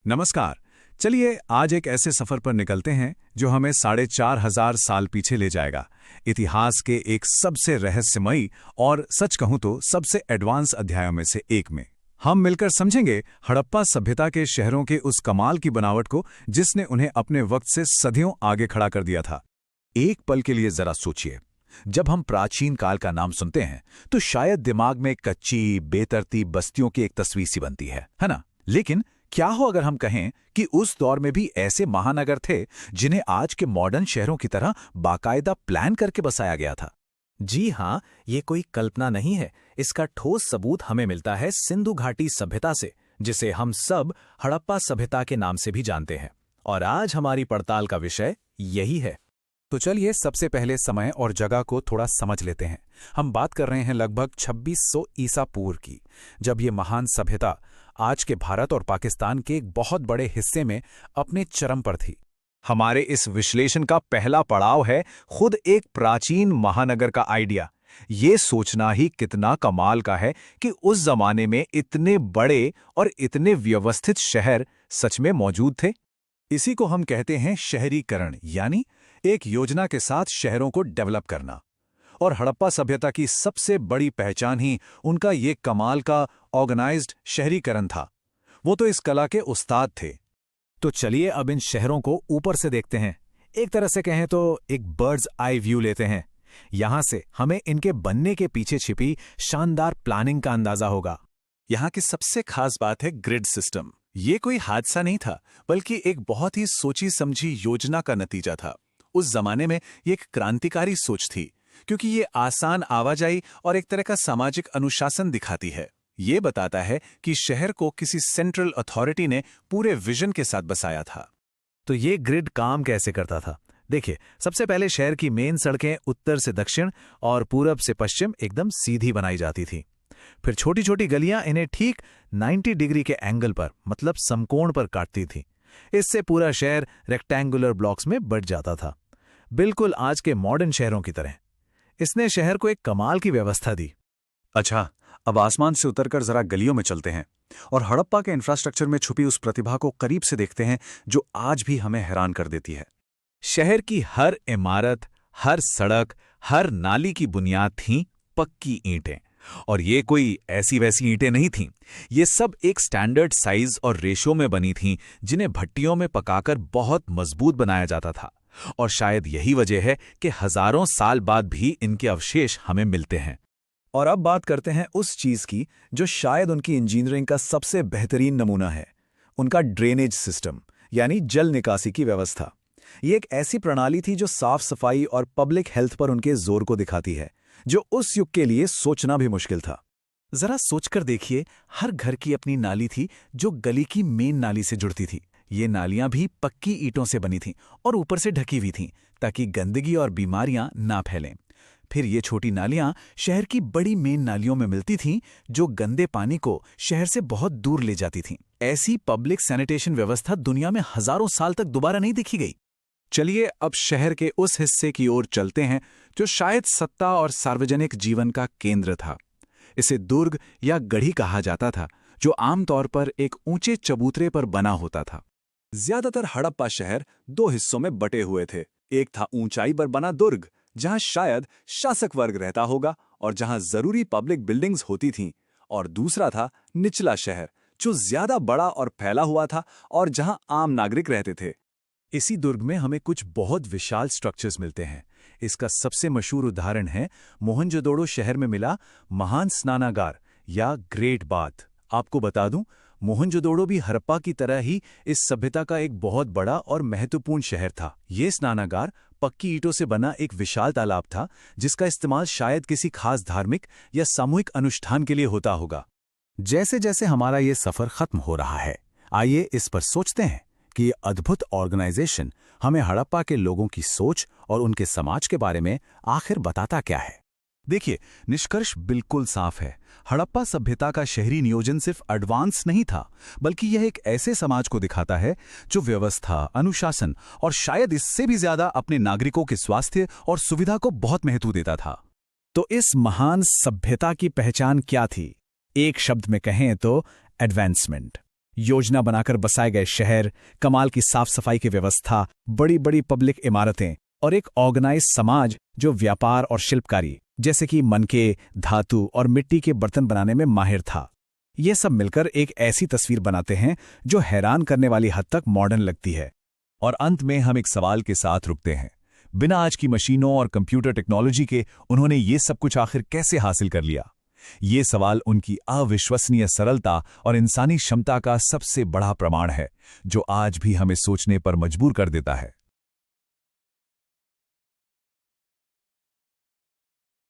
नमस्कार। चलिए आज एक ऐसे सफर पर निकलते हैं जो हमें 4,500 साल पीछे ले जाएगा, इतिहास के एक सबसे रहस्यमयी और सच कहूं तो सबसे एडवांस अध्यायों में से एक में। हम मिलकर समझेंगे हड़प्पा सभ्यता के शहरों के उस कमाल की बनावट को जिसने उन्हें अपने वक्त से सदियों आगे खड़ा कर दिया था। एक पल के लिए जरा सोचिए, जब हम प्राचीन काल का नाम सुनते हैं तो शायद दिमाग में कच्ची बेतरतीब बस्तियों की एक तस्वीर सी बनती है ना? लेकिन क्या हो अगर हम कहें कि उस दौर में भी ऐसे महानगर थे जिन्हें आज के मॉडर्न शहरों की तरह बाकायदा प्लान करके बसाया गया था। जी हाँ, ये कोई कल्पना नहीं है। इसका ठोस सबूत हमें मिलता है सिंधु घाटी सभ्यता से, जिसे हम सब हड़प्पा सभ्यता के नाम से भी जानते हैं। और आज हमारी पड़ताल का विषय यही है। तो चलिए सबसे पहले समय और जगह को थोड़ा समझ लेते हैं। हम बात कर रहे हैं लगभग 2600 ईसा पूर्व की, जब ये महान सभ्यता आज के भारत और पाकिस्तान के एक बहुत बड़े हिस्से में अपने चरम पर थी। हमारे इस विश्लेषण का पहला पड़ाव है खुद एक प्राचीन महानगर का आइडिया। ये सोचना ही कितना कमाल का है कि उस जमाने में इतने बड़े और इतने व्यवस्थित शहर सच में मौजूद थे। इसी को हम कहते हैं शहरीकरण, यानी एक योजना के साथ शहरों को डेवलप करना। और हड़प्पा सभ्यता की सबसे बड़ी पहचान ही उनका ये कमाल का ऑर्गेनाइज्ड शहरीकरण था। वो तो इस कला के उस्ताद थे। तो चलिए अब इन शहरों को ऊपर से देखते हैं। एक तरह से कहें तो एक बर्ड्स आई व्यू लेते हैं। यहां से हमें इनके बनने के पीछे छिपी शानदार प्लानिंग का अंदाजा होगा। यहाँ की सबसे खास बात है ग्रिड सिस्टम। ये कोई हादसा नहीं था, बल्कि एक बहुत ही सोची समझी योजना का नतीजा था। उस जमाने में ये एक क्रांतिकारी सोच थी, क्योंकि ये आसान आवाजाही और एक तरह का सामाजिक अनुशासन दिखाती है। ये बताता है कि शहर को किसी सेंट्रल अथॉरिटी ने पूरे विजन के साथ बसाया था। तो ये ग्रिड काम कैसे करता था? देखिए, सबसे पहले शहर की मेन सड़कें उत्तर से दक्षिण और पूरब से पश्चिम एकदम सीधी बनाई जाती थी। फिर छोटी छोटी गलियां इन्हें ठीक 90 डिग्री के एंगल पर, मतलब समकोण पर काटती थी। इससे पूरा शहर रेक्टेंगुलर ब्लॉक्स में बंट जाता था, बिल्कुल आज के मॉडर्न शहरों की तरह। इसने शहर को एक कमाल की व्यवस्था दी। अच्छा, अब आसमान से उतरकर जरा गलियों में चलते हैं और हड़प्पा के इंफ्रास्ट्रक्चर में छुपी उस प्रतिभा को करीब से देखते हैं जो आज भी हमें हैरान कर देती है। शहर की हर इमारत, हर सड़क, हर नाली की बुनियाद थी पक्की ईंटें। और ये कोई ऐसी वैसी ईंटें नहीं थीं। ये सब एक स्टैंडर्ड साइज और रेशो में बनी थीं, जिन्हें भट्टियों में पकाकर बहुत मजबूत बनाया जाता था। और शायद यही वजह है कि हजारों साल बाद भी इनके अवशेष हमें मिलते हैं। और अब बात करते हैं उस चीज की जो शायद उनकी इंजीनियरिंग का सबसे बेहतरीन नमूना है, उनका ड्रेनेज सिस्टम, यानी जल निकासी की व्यवस्था। ये एक ऐसी प्रणाली थी जो साफ सफाई और पब्लिक हेल्थ पर उनके जोर को दिखाती है, जो उस युग के लिए सोचना भी मुश्किल था। जरा सोचकर देखिए, हर घर की अपनी नाली थी जो गली की मेन नाली से जुड़ती थी। ये नालियां भी पक्की ईंटों से बनी थीं और ऊपर से ढकी हुई थीं, ताकि गंदगी और बीमारियां ना फैलें। फिर ये छोटी नालियां शहर की बड़ी मेन नालियों में मिलती थीं, जो गंदे पानी को शहर से बहुत दूर ले जाती थीं। ऐसी पब्लिक सैनिटेशन व्यवस्था दुनिया में हजारों साल तक दोबारा नहीं देखी गई। चलिए अब शहर के उस हिस्से की ओर चलते हैं जो शायद सत्ता और सार्वजनिक जीवन का केंद्र था। इसे दुर्ग या गढ़ी कहा जाता था, जो आमतौर पर एक ऊंचे चबूतरे पर बना होता था। ज्यादातर हड़प्पा शहर दो हिस्सों में बटे हुए थे। एक था ऊंचाई पर बना दुर्ग, जहां शायद शासक वर्ग रहता होगा और जहां जरूरी पब्लिक बिल्डिंग्स होती थीं, और दूसरा था निचला शहर, जो ज्यादा बड़ा और फैला हुआ था और जहां आम नागरिक रहते थे। इसी दुर्ग में हमें कुछ बहुत विशाल स्ट्रक्चर्स मिलते हैं। इसका सबसे मशहूर उदाहरण है मोहनजोदड़ो शहर में मिला महान स्नानागार या ग्रेट बाथ। आपको बता दूं, मोहनजोदड़ो भी हड़प्पा की तरह ही इस सभ्यता का एक बहुत बड़ा और महत्वपूर्ण शहर था। ये स्नानागार पक्की ईंटों से बना एक विशाल तालाब था, जिसका इस्तेमाल शायद किसी खास धार्मिक या सामूहिक अनुष्ठान के लिए होता होगा। जैसे जैसे हमारा ये सफर खत्म हो रहा है, आइए इस पर सोचते हैं कि ये अद्भुत ऑर्गेनाइजेशन हमें हड़प्पा के लोगों की सोच और उनके समाज के बारे में आखिर बताता क्या है। देखिए, निष्कर्ष बिल्कुल साफ है। हड़प्पा सभ्यता का शहरी नियोजन सिर्फ एडवांस नहीं था, बल्कि यह एक ऐसे समाज को दिखाता है जो व्यवस्था, अनुशासन और शायद इससे भी ज्यादा अपने नागरिकों के स्वास्थ्य और सुविधा को बहुत महत्व देता था। तो इस महान सभ्यता की पहचान क्या थी? एक शब्द में कहें तो एडवांसमेंट। योजना बनाकर बसाए गए शहर, कमाल की साफ सफाई की व्यवस्था, बड़ी बड़ी पब्लिक इमारतें और एक ऑर्गेनाइज समाज जो व्यापार और शिल्पकारी जैसे कि मनके, धातु और मिट्टी के बर्तन बनाने में माहिर था। ये सब मिलकर एक ऐसी तस्वीर बनाते हैं जो हैरान करने वाली हद तक मॉडर्न लगती है। और अंत में हम एक सवाल के साथ रुकते हैं। बिना आज की मशीनों और कंप्यूटर टेक्नोलॉजी के उन्होंने ये सब कुछ आखिर कैसे हासिल कर लिया? ये सवाल उनकी अविश्वसनीय सरलता और इंसानी क्षमता का सबसे बड़ा प्रमाण है, जो आज भी हमें सोचने पर मजबूर कर देता है।